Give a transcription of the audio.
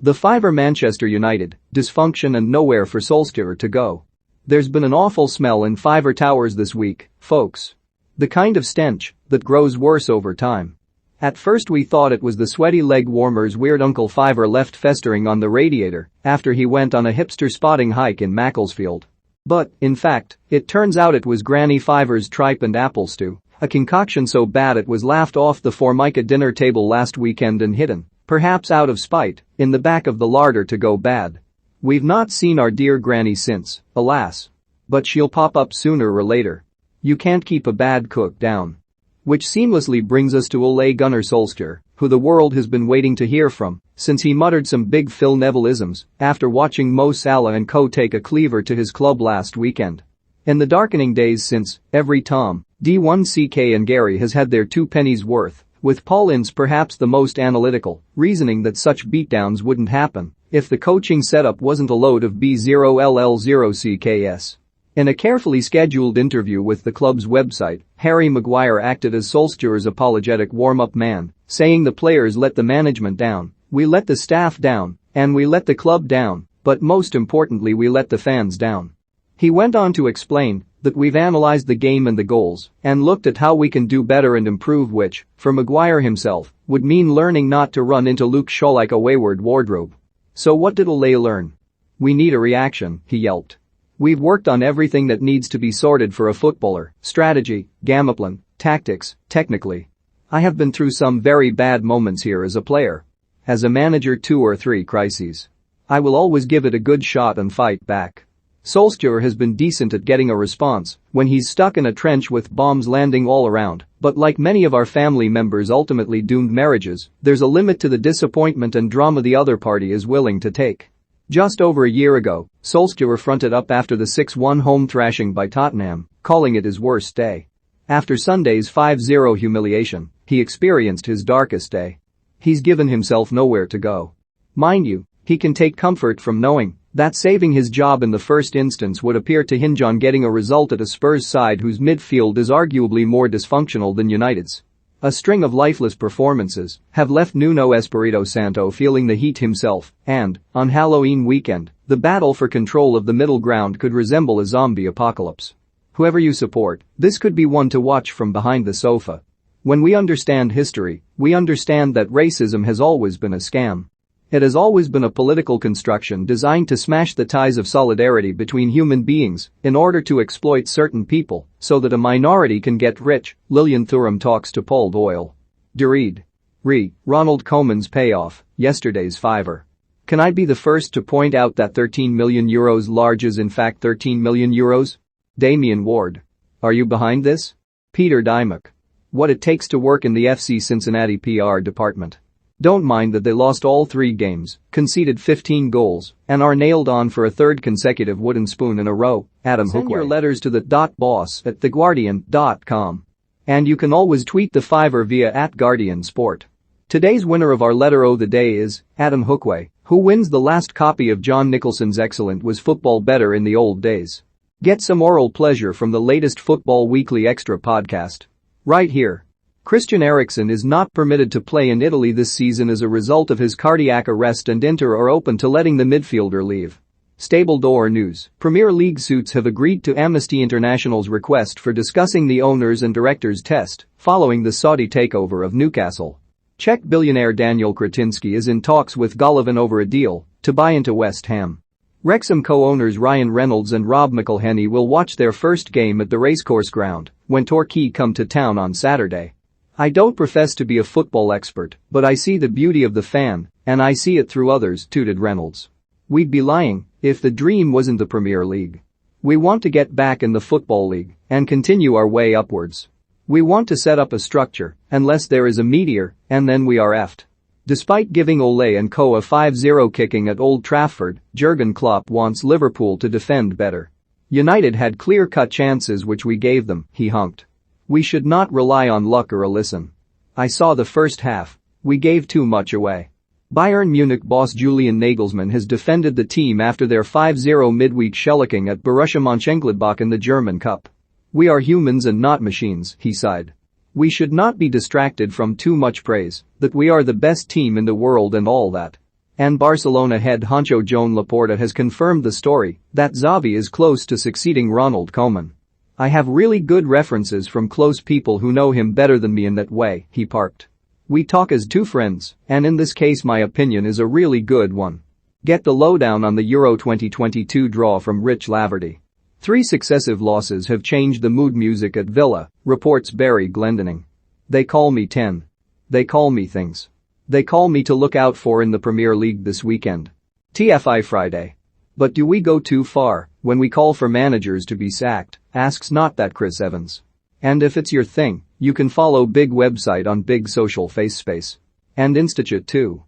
The fiver Manchester United, dysfunction and nowhere for Solskjær to go. There's been an awful smell in Fiver Towers this week, folks. The kind of stench that grows worse over time. At first we thought it was the sweaty leg warmers weird Uncle Fiver left festering on the radiator after he went on a hipster spotting hike in Macclesfield. But, in fact, it turns out it was Granny Fiver's tripe and apple stew, a concoction so bad it was laughed off the Formica dinner table last weekend and hidden, perhaps out of spite, in the back of the larder to go bad. We've not seen our dear Granny since, alas. But she'll pop up sooner or later. You can't keep a bad cook down. Which seamlessly brings us to Ole Gunnar Solskjær, who the world has been waiting to hear from since he muttered some big Phil Neville-isms after watching Mo Salah and co take a cleaver to his club last weekend. In the darkening days since, every Tom, D1CK and Gary has had their 2 pennies worth, with Paul Ince perhaps the most analytical, reasoning that such beatdowns wouldn't happen if the coaching setup wasn't a load of B0LL0CKS. In a carefully scheduled interview with the club's website, Harry Maguire acted as Solskjær's apologetic warm-up man, saying the players let the management down, we let the staff down, and we let the club down, but most importantly we let the fans down. He went on to explain that we've analyzed the game and the goals and looked at how we can do better and improve, which, for Maguire himself, would mean learning not to run into Luke Shaw like a wayward wardrobe. So what did Ole learn? We need a reaction, he yelped. We've worked on everything that needs to be sorted for a footballer, strategy, game plan, tactics, technically. I have been through some very bad moments here as a player. As a manager 2 or 3 crises. I will always give it a good shot and fight back. Solskjær has been decent at getting a response when he's stuck in a trench with bombs landing all around, but like many of our family members' ultimately doomed marriages, there's a limit to the disappointment and drama the other party is willing to take. Just over a year ago, Solskjær fronted up after the 6-1 home thrashing by Tottenham, calling it his worst day. After Sunday's 5-0 humiliation, he experienced his darkest day. He's given himself nowhere to go. Mind you, he can take comfort from knowing that saving his job in the first instance would appear to hinge on getting a result at a Spurs side whose midfield is arguably more dysfunctional than United's. A string of lifeless performances have left Nuno Espirito Santo feeling the heat himself, and, on Halloween weekend, the battle for control of the middle ground could resemble a zombie apocalypse. Whoever you support, this could be one to watch from behind the sofa. When we understand history, we understand that racism has always been a scam. It has always been a political construction designed to smash the ties of solidarity between human beings in order to exploit certain people so that a minority can get rich, Lillian Thuram talks to Paul Doyle. Read. Ronald Koeman's payoff, yesterday's fiver. Can I be the first to point out that €13 million large is in fact €13 million? Damien Ward. Are you behind this? Peter Dymock. What it takes to work in the FC Cincinnati PR department. Don't mind that they lost all 3 games, conceded 15 goals, and are nailed on for a 3rd consecutive wooden spoon in a row. Adam Hook. Send your letters to the .boss@theguardian.com. And you can always tweet the fiver via @GuardianSport. Today's winner of our letter o' the day is Adam Hookway, who wins the last copy of John Nicholson's excellent Was Football Better in the Old Days? Get some oral pleasure from the latest Football Weekly Extra podcast. Right here. Christian Eriksen is not permitted to play in Italy this season as a result of his cardiac arrest, and Inter are open to letting the midfielder leave. Stable Door News. Premier League suits have agreed to Amnesty International's request for discussing the owners and directors test following the Saudi takeover of Newcastle. Czech billionaire Daniel Kretinsky is in talks with Golovin over a deal to buy into West Ham. Wrexham co-owners Ryan Reynolds and Rob McElhenney will watch their first game at the racecourse ground when Torquay come to town on Saturday. I don't profess to be a football expert, but I see the beauty of the fan, and I see it through others, tooted Reynolds. We'd be lying if the dream wasn't the Premier League. We want to get back in the Football League and continue our way upwards. We want to set up a structure, unless there is a meteor, and then we are effed. Despite giving Ole and co a 5-0 kicking at Old Trafford, Jurgen Klopp wants Liverpool to defend better. United had clear-cut chances which we gave them, he hunked. We should not rely on luck or a listen. I saw the first half. We gave too much away. Bayern Munich boss Julian Nagelsmann has defended the team after their 5-0 midweek shellacking at Borussia Mönchengladbach in the German Cup. We are humans and not machines, he sighed. We should not be distracted from too much praise, that we are the best team in the world and all that. And Barcelona head honcho Joan Laporta has confirmed the story that Xavi is close to succeeding Ronald Koeman. "I have really good references from close people who know him better than me in that way," he parked. "We talk as two friends, and in this case my opinion is a really good one." Get the lowdown on the Euro 2022 draw from Rich Laverty. 3 successive losses have changed the mood music at Villa, reports Barry Glendenning. "They call me 10. They call me things. They call me to look out for in the Premier League this weekend. TFI Friday. But do we go too far when we call for managers to be sacked?" asks Not That Chris Evans. And if it's your thing, you can follow Big website on Big Social Face Space. And Institute too.